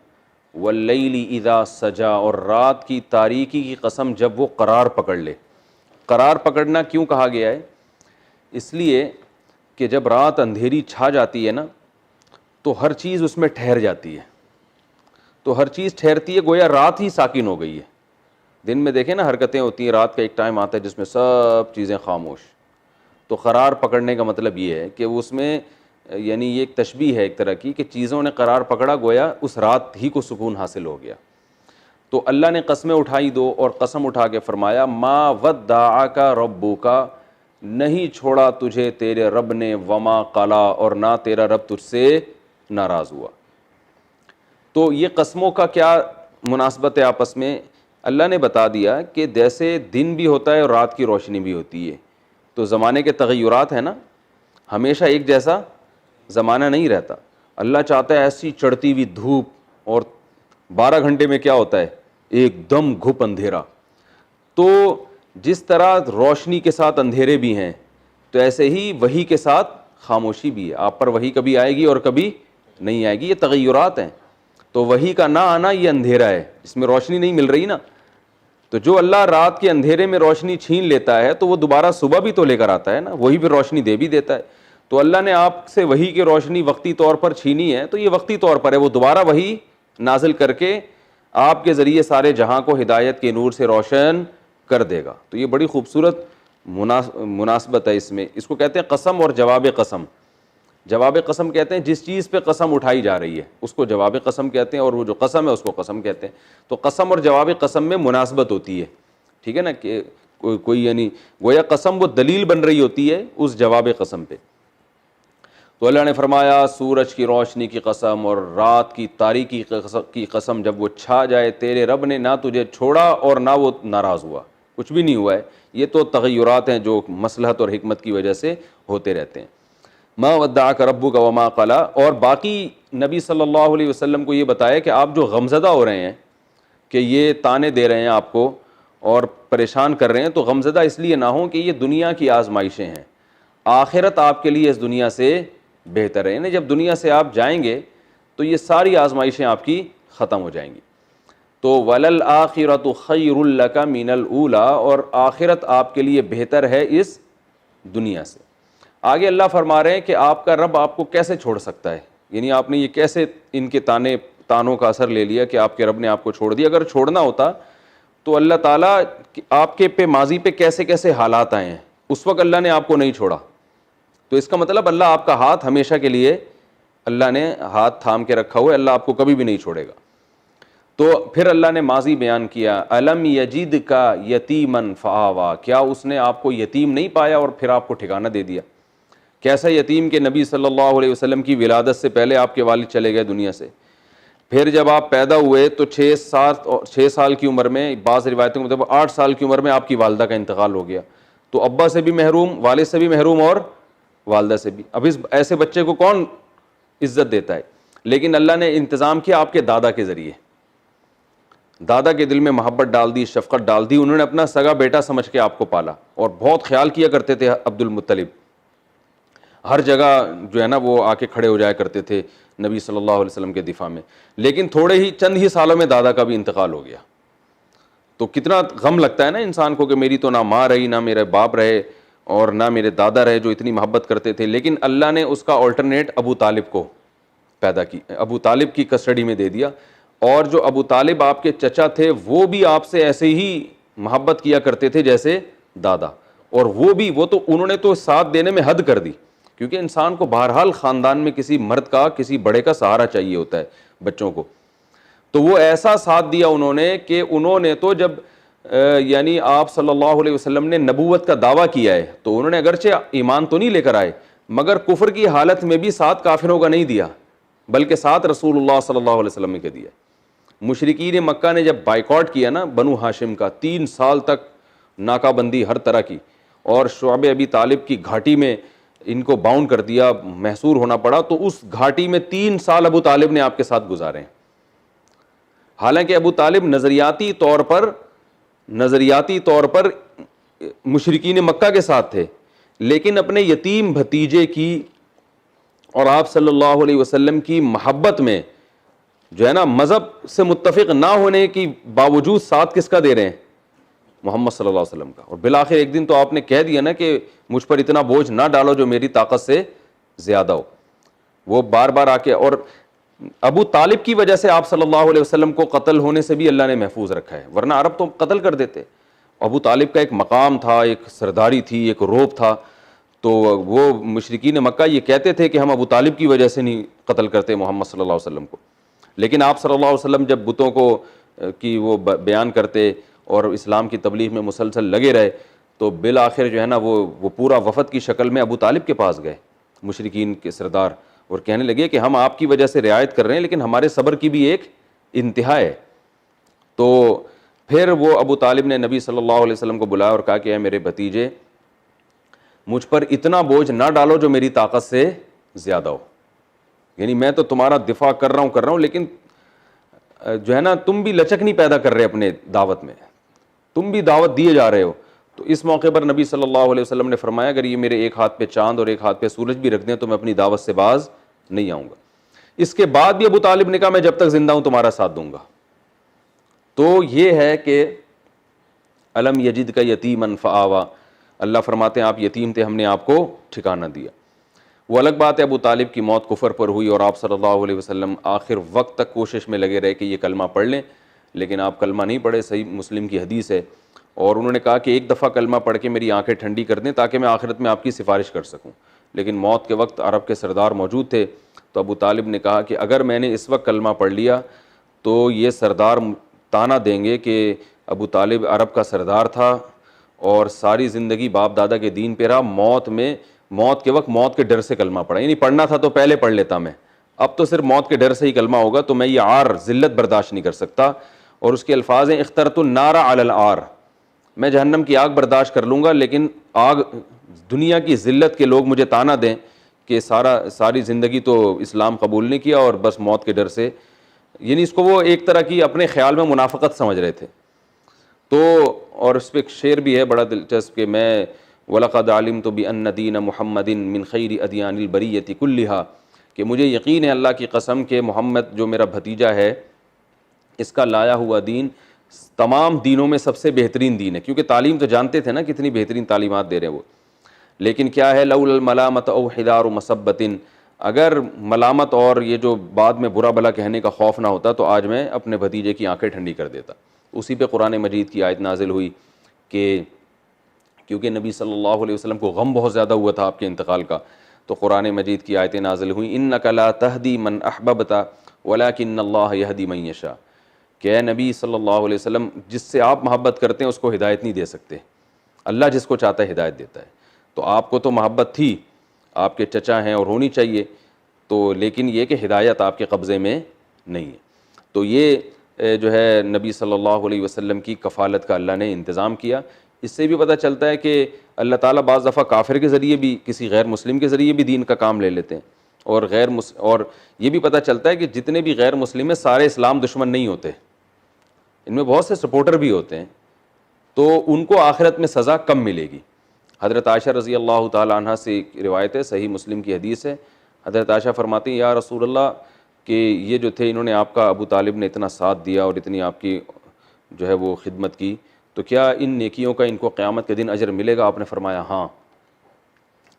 واللیل اذا سجا، اور رات کی تاریکی کی قسم جب وہ قرار پکڑ لے. قرار پکڑنا کیوں کہا گیا ہے؟ اس لیے کہ جب رات اندھیری چھا جاتی ہے نا، تو ہر چیز اس میں ٹھہر جاتی ہے. تو ہر چیز ٹھہرتی ہے، گویا رات ہی ساکن ہو گئی ہے. دن میں دیکھیں نا حرکتیں ہوتی ہیں، رات کا ایک ٹائم آتا ہے جس میں سب چیزیں خاموش. تو قرار پکڑنے کا مطلب یہ ہے کہ اس میں یعنی یہ ایک تشبیہ ہے ایک طرح کی، کہ چیزوں نے قرار پکڑا، گویا اس رات ہی کو سکون حاصل ہو گیا. تو اللہ نے قسمیں اٹھائی 2، اور قسم اٹھا کے فرمایا ما ودعک ربک، نہیں چھوڑا تجھے تیرے رب نے، وما قلا، اور نہ تیرا رب تجھ سے ناراض ہوا. تو یہ قسموں کا کیا مناسبت ہے آپس میں؟ اللہ نے بتا دیا کہ جیسے دن بھی ہوتا ہے اور رات کی روشنی بھی ہوتی ہے. تو زمانے کے تغیرات ہیں نا، ہمیشہ ایک جیسا زمانہ نہیں رہتا. اللہ چاہتا ہے ایسی چڑھتی ہوئی دھوپ، اور 12 گھنٹے میں کیا ہوتا ہے؟ ایک دم گھپ اندھیرا. تو جس طرح روشنی کے ساتھ اندھیرے بھی ہیں، تو ایسے ہی وحی کے ساتھ خاموشی بھی ہے. آپ پر وحی کبھی آئے گی اور کبھی نہیں آئے گی، یہ تغیرات ہیں. تو وحی کا نہ آنا یہ اندھیرا ہے، اس میں روشنی نہیں مل رہی نا. تو جو اللہ رات کے اندھیرے میں روشنی چھین لیتا ہے، تو وہ دوبارہ صبح بھی تو لے کر آتا ہے نا، وہی پھر روشنی دے بھی دیتا ہے. تو اللہ نے آپ سے وحی کی روشنی وقتی طور پر چھینی ہے، تو یہ وقتی طور پر ہے، وہ دوبارہ وحی نازل کر کے آپ کے ذریعے سارے جہاں کو ہدایت کے نور سے روشن کر دے گا. تو یہ بڑی خوبصورت مناسبت ہے اس میں. اس کو کہتے ہیں قسم اور جواب قسم. جواب قسم کہتے ہیں جس چیز پہ قسم اٹھائی جا رہی ہے اس کو جواب قسم کہتے ہیں، اور وہ جو قسم ہے اس کو قسم کہتے ہیں. تو قسم اور جواب قسم میں مناسبت ہوتی ہے، ٹھیک ہے نا، کہ کوئی یعنی گویا قسم وہ دلیل بن رہی ہوتی ہے اس جواب قسم پہ. تو اللہ نے فرمایا سورج کی روشنی کی قسم اور رات کی تاریکی کی قسم، جب وہ چھا جائے، تیرے رب نے نہ تجھے چھوڑا اور نہ وہ ناراض ہوا. کچھ بھی نہیں ہوا ہے. یہ تو تغیرات ہیں جو مصلحت اور حکمت کی وجہ سے ہوتے رہتے ہیں. ما ودعک ربک وما قلا. اور باقی نبی صلی اللہ علیہ وسلم کو یہ بتایا کہ آپ جو غمزدہ ہو رہے ہیں، کہ یہ تانے دے رہے ہیں آپ کو اور پریشان کر رہے ہیں، تو غمزدہ اس لیے نہ ہوں کہ یہ دنیا کی آزمائشیں ہیں. آخرت آپ کے لیے اس دنیا سے بہتر ہے. یعنی جب دنیا سے آپ جائیں گے تو یہ ساری آزمائشیں آپ کی ختم ہو جائیں گی. تو وَلَلْآخِرَةُ خَيْرٌ لَكَ مِنَ الْأُولَىٰ، اور آخرت آپ کے لیے بہتر ہے اس دنیا سے. آگے اللہ فرما رہے ہیں کہ آپ کا رب آپ کو کیسے چھوڑ سکتا ہے، یعنی آپ نے یہ کیسے ان کے تانوں کا اثر لے لیا کہ آپ کے رب نے آپ کو چھوڑ دیا. اگر چھوڑنا ہوتا تو اللہ تعالیٰ آپ کے پہ ماضی پہ کیسے کیسے حالات آئے ہیں، اس وقت اللہ نے آپ کو نہیں چھوڑا. تو اس کا مطلب اللہ آپ کا ہاتھ ہمیشہ کے لیے اللہ نے ہاتھ تھام کے رکھا ہوا ہے، اللہ آپ کو کبھی بھی نہیں چھوڑے گا. تو پھر اللہ نے ماضی بیان کیا، الم یجدک یتیما فآویٰ، کیا اس نے آپ کو یتیم نہیں پایا اور پھر آپ کو ٹھکانہ دے دیا. کیسا یتیم کہ نبی صلی اللہ علیہ وسلم کی ولادت سے پہلے آپ کے والد چلے گئے دنیا سے. پھر جب آپ پیدا ہوئے تو 6 سال کی عمر میں، بعض روایتوں کے مطابق 8 سال کی عمر میں آپ کی والدہ کا انتقال ہو گیا، تو ابا سے بھی محروم، والد سے بھی محروم اور والدہ سے بھی. اب اس ایسے بچے کو کون عزت دیتا ہے؟ لیکن اللہ نے انتظام کیا آپ کے دادا کے ذریعے. دادا کے دل میں محبت ڈال دی، شفقت ڈال دی، انہوں نے اپنا سگا بیٹا سمجھ کے آپ کو پالا اور بہت خیال کیا کرتے تھے. عبد المطلب ہر جگہ جو ہے نا وہ آ کے کھڑے ہو جایا کرتے تھے نبی صلی اللہ علیہ وسلم کے دفاع میں. لیکن چند ہی سالوں میں دادا کا بھی انتقال ہو گیا. تو کتنا غم لگتا ہے نا انسان کو کہ میری تو نہ ماں رہی، نہ میرے باپ رہے، اور نہ میرے دادا رہے جو اتنی محبت کرتے تھے. لیکن اللہ نے اس کا آلٹرنیٹ ابو طالب کو پیدا کی، ابو طالب کی کسٹڈی میں دے دیا. اور جو ابو طالب آپ کے چچا تھے وہ بھی آپ سے ایسے ہی محبت کیا کرتے تھے جیسے دادا. اور وہ تو انہوں نے تو ساتھ دینے میں حد کر دی، کیونکہ انسان کو بہرحال خاندان میں کسی مرد کا، کسی بڑے کا سہارا چاہیے ہوتا ہے بچوں کو. تو وہ ایسا ساتھ دیا انہوں نے کہ انہوں نے تو جب یعنی آپ صلی اللہ علیہ وسلم نے نبوت کا دعویٰ کیا ہے تو انہوں نے اگرچہ ایمان تو نہیں لے کر آئے، مگر کفر کی حالت میں بھی ساتھ کافروں کا نہیں دیا، بلکہ ساتھ رسول اللہ صلی اللہ علیہ وسلم کے دیا. مشرکین مکہ نے جب بائیکاٹ کیا نا بنو ہاشم کا، 3 سال تک ناکہ بندی ہر طرح کی، اور شعب ابی طالب کی گھاٹی میں ان کو باؤنڈ کر دیا، محصور ہونا پڑا، تو اس گھاٹی میں 3 سال ابو طالب نے آپ کے ساتھ گزارے ہیں. حالانکہ ابو طالب نظریاتی طور پر مشرکین مکہ کے ساتھ تھے، لیکن اپنے یتیم بھتیجے کی اور آپ صلی اللہ علیہ وسلم کی محبت میں جو ہے نا مذہب سے متفق نہ ہونے کی باوجود ساتھ کس کا دے رہے ہیں؟ محمد صلی اللہ علیہ وسلم کا. اور بالآخر ایک دن تو آپ نے کہہ دیا نا کہ مجھ پر اتنا بوجھ نہ ڈالو جو میری طاقت سے زیادہ ہو. وہ بار بار آ کے، اور ابو طالب کی وجہ سے آپ صلی اللہ علیہ وسلم کو قتل ہونے سے بھی اللہ نے محفوظ رکھا ہے، ورنہ عرب تو قتل کر دیتے. ابو طالب کا ایک مقام تھا، ایک سرداری تھی، ایک روب تھا. تو وہ مشرکین مکہ یہ کہتے تھے کہ ہم ابو طالب کی وجہ سے نہیں قتل کرتے محمد صلی اللہ علیہ وسلم کو. لیکن آپ صلی اللہ علیہ وسلم جب بتوں کو کی وہ بیان کرتے اور اسلام کی تبلیغ میں مسلسل لگے رہے، تو بالآخر جو ہے نا وہ پورا وفد کی شکل میں ابو طالب کے پاس گئے مشرکین کے سردار، اور کہنے لگے کہ ہم آپ کی وجہ سے رعایت کر رہے ہیں لیکن ہمارے صبر کی بھی ایک انتہا ہے. تو پھر وہ ابو طالب نے نبی صلی اللہ علیہ وسلم کو بلایا اور کہا کہ اے میرے بھتیجے، مجھ پر اتنا بوجھ نہ ڈالو جو میری طاقت سے زیادہ ہو. یعنی میں تو تمہارا دفاع کر رہا ہوں لیکن جو ہے نا تم بھی لچک نہیں پیدا کر رہے اپنے دعوت میں، تم بھی دعوت دیے جا رہے ہو. تو اس موقع پر نبی صلی اللہ علیہ وسلم نے فرمایا اگر یہ میرے ایک ہاتھ پہ چاند اور ایک ہاتھ پہ سورج بھی رکھ دیں تو میں اپنی دعوت سے باز نہیں آؤں گا. اس کے بعد بھی ابو طالب نے کہا میں جب تک زندہ ہوں تمہارا ساتھ دوں گا. تو یہ ہے کہ الم یجد کا یتیما فآوا، اللہ فرماتے ہیں آپ یتیم تھے، ہم نے آپ کو ٹھکانہ دیا. وہ الگ بات ہے ابو طالب کی موت کفر پر ہوئی اور آپ صلی اللہ علیہ وسلم آخر وقت تک کوشش میں لگے رہے کہ یہ کلمہ پڑھ لیں، لیکن آپ کلمہ نہیں پڑھے. صحیح مسلم کی حدیث ہے. اور انہوں نے کہا کہ ایک دفعہ کلمہ پڑھ کے میری آنکھیں ٹھنڈی کر دیں تاکہ میں آخرت میں آپ کی سفارش کر سکوں. لیکن موت کے وقت عرب کے سردار موجود تھے، تو ابو طالب نے کہا کہ اگر میں نے اس وقت کلمہ پڑھ لیا تو یہ سردار تانا دیں گے کہ ابو طالب عرب کا سردار تھا اور ساری زندگی باپ دادا کے دین پہ رہا، موت کے وقت موت کے ڈر سے کلمہ پڑھا. یعنی پڑھنا تھا تو پہلے پڑھ لیتا میں، اب تو صرف موت کے ڈر سے ہی کلمہ ہوگا. تو میں یہ عار ذلت برداشت نہیں کر سکتا. اور اس کے الفاظ ہیں اخترت النار علی العار، میں جہنم کی آگ برداشت کر لوں گا لیکن آگ دنیا کی ذلت کے لوگ مجھے تانا دیں کہ ساری زندگی تو اسلام قبول نہیں کیا اور بس موت کے ڈر سے، یعنی اس کو وہ ایک طرح کی اپنے خیال میں منافقت سمجھ رہے تھے. تو اور اس پہ ایک شعر بھی ہے بڑا دلچسپ کہ میں وَلَقَدْ عَلِمْتُ بِأَنَّ دِينَ مُحَمَّدٍ مِّن خَيْرِ أَدْيَانِ الْبَرِيَّةِ كُلِّهَا، کہ مجھے یقین ہے اللہ کی قسم کہ محمد جو میرا بھتیجا ہے اس کا لایا ہوا دین تمام دینوں میں سب سے بہترین دین ہے. کیونکہ تعلیم تو جانتے تھے نا کتنی بہترین تعلیمات دے رہے ہیں وہ. لیکن کیا ہے لولا الملامت او حدار مسبت، اگر ملامت اور یہ جو بعد میں برا بلا کہنے کا خوف نہ ہوتا تو آج میں اپنے بھتیجے کی آنکھیں ٹھنڈی کر دیتا. اسی پہ قرآن مجید کی آیت نازل ہوئی کہ کیونکہ نبی صلی اللہ علیہ وسلم کو غم بہت زیادہ ہوا تھا آپ کے انتقال کا، تو قرآن مجید کی آیتیں نازل ہوئیں انک لا تہدی من احببت ولکن اللہ یہدی من یشاء، کہ اے نبی صلی اللہ علیہ وسلم جس سے آپ محبت کرتے ہیں اس کو ہدایت نہیں دے سکتے، اللہ جس کو چاہتا ہے ہدایت دیتا ہے. تو آپ کو تو محبت تھی، آپ کے چچا ہیں اور ہونی چاہیے، تو لیکن یہ کہ ہدایت آپ کے قبضے میں نہیں ہے. تو یہ جو ہے نبی صلی اللہ علیہ وسلم کی کفالت کا اللہ نے انتظام کیا۔ اس سے بھی پتہ چلتا ہے کہ اللہ تعالیٰ بعض دفعہ کافر کے ذریعے بھی، کسی غیر مسلم کے ذریعے بھی دین کا کام لے لیتے ہیں، اور یہ بھی پتہ چلتا ہے کہ جتنے بھی غیر مسلم ہیں سارے اسلام دشمن نہیں ہوتے، ان میں بہت سے سپورٹر بھی ہوتے ہیں، تو ان کو آخرت میں سزا کم ملے گی۔ حضرت عائشہ رضی اللہ تعالی عنہ سے ایک روایت ہے، صحیح مسلم کی حدیث ہے، حضرت عائشہ فرماتی ہیں یا رسول اللہ کہ یہ جو تھے انہوں نے آپ کا، ابو طالب نے اتنا ساتھ دیا اور اتنی آپ کی جو ہے وہ خدمت کی، تو کیا ان نیکیوں کا ان کو قیامت کے دن اجر ملے گا؟ آپ نے فرمایا ہاں،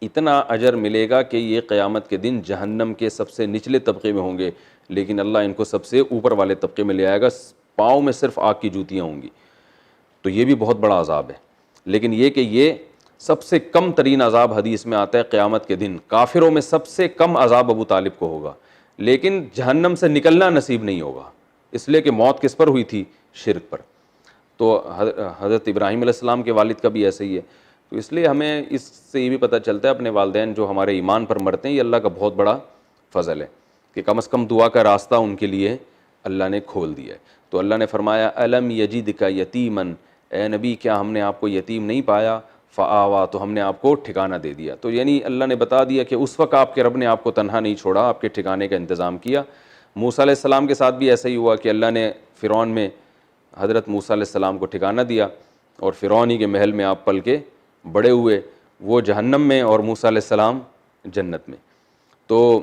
اتنا اجر ملے گا کہ یہ قیامت کے دن جہنم کے سب سے نچلے طبقے میں ہوں گے، لیکن اللہ ان کو سب سے اوپر والے طبقے میں لے آئے گا، پاؤں میں صرف آگ کی جوتیاں ہوں گی۔ تو یہ بھی بہت بڑا عذاب ہے، لیکن یہ کہ یہ سب سے کم ترین عذاب حدیث میں آتا ہے قیامت کے دن، کافروں میں سب سے کم عذاب ابو طالب کو ہوگا، لیکن جہنم سے نکلنا نصیب نہیں ہوگا، اس لیے کہ موت کس پر ہوئی تھی؟ شرک پر۔ تو حضرت ابراہیم علیہ السلام کے والد کا بھی ایسے ہی ہے، تو اس لیے ہمیں اس سے یہ بھی پتہ چلتا ہے اپنے والدین جو ہمارے ایمان پر مرتے ہیں، یہ اللہ کا بہت بڑا فضل ہے کہ کم از کم دعا کا راستہ ان کے لیے اللہ نے کھول دیا ہے۔ تو اللہ نے فرمایا الم یجدک یتیمن، اے نبی کیا ہم نے آپ کو یتیم نہیں پایا؟ فآوا، تو ہم نے آپ کو ٹھکانہ دے دیا۔ تو یعنی اللہ نے بتا دیا کہ اس وقت آپ کے رب نے آپ کو تنہا نہیں چھوڑا، آپ کے ٹھکانے کا انتظام کیا۔ موسیٰ علیہ السلام کے ساتھ بھی ایسا ہی ہوا کہ اللہ نے فرعون میں حضرت موسیٰ علیہ السلام کو ٹھکانہ دیا، اور فرعون ہی کے محل میں آپ پل کے بڑے ہوئے، وہ جہنم میں اور موسیٰ علیہ السلام جنت میں۔ تو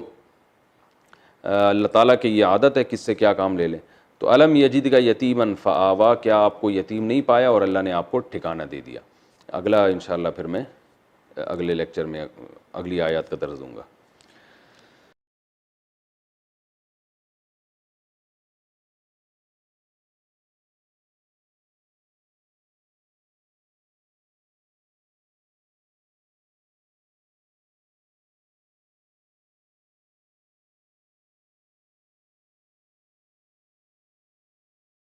اللہ تعالیٰ کی یہ عادت ہے کس سے کیا کام لے لیں۔ تو الم یجدک یتیمن فآوا، کیا آپ کو یتیم نہیں پایا اور اللہ نے آپ کو ٹھکانہ دے دیا۔ اگلا انشاءاللہ پھر میں اگلے لیکچر میں اگلی آیات کا درس دوں گا۔